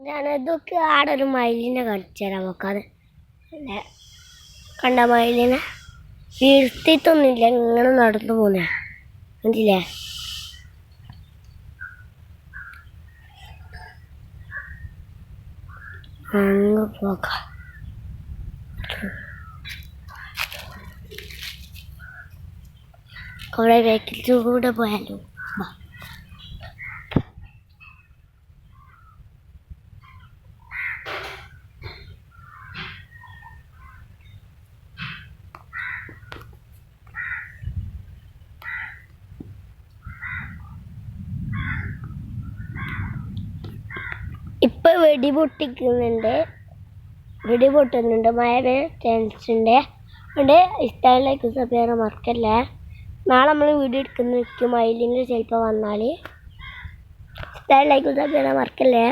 ഞാനതൊക്കെ ആടെ ഒരു മയിലിനെ കാണിച്ചു തരാം നോക്കാതെ. അല്ലേ കണ്ട മയിലിനെ വീഴ്ത്തിയിട്ടൊന്നുമില്ല, ഇങ്ങനെ നടന്നു പോന്നേ കണ്ടില്ലേ. അങ്ങ് പോകാം. അവിടെ വേക്കിലൂടെ പോയാലോ. ഇപ്പൊ വെടി പൊട്ടുന്നുണ്ട്, മഴ ചാൻസ് ഉണ്ട്. അതുകൊണ്ട് ഇഷ്ടമായിലേക്ക് സബ്സ്ക്രൈബ് മറക്കല്ലേ. നാളെ നമ്മൾ വീഡിയോ എടുക്കുന്ന മയിലിൻ്റെ ചിലപ്പോൾ വന്നാൽ ഇഷ്ടമായിലേക്ക് സബ്സ്ക്രൈബ് മറക്കല്ലേ.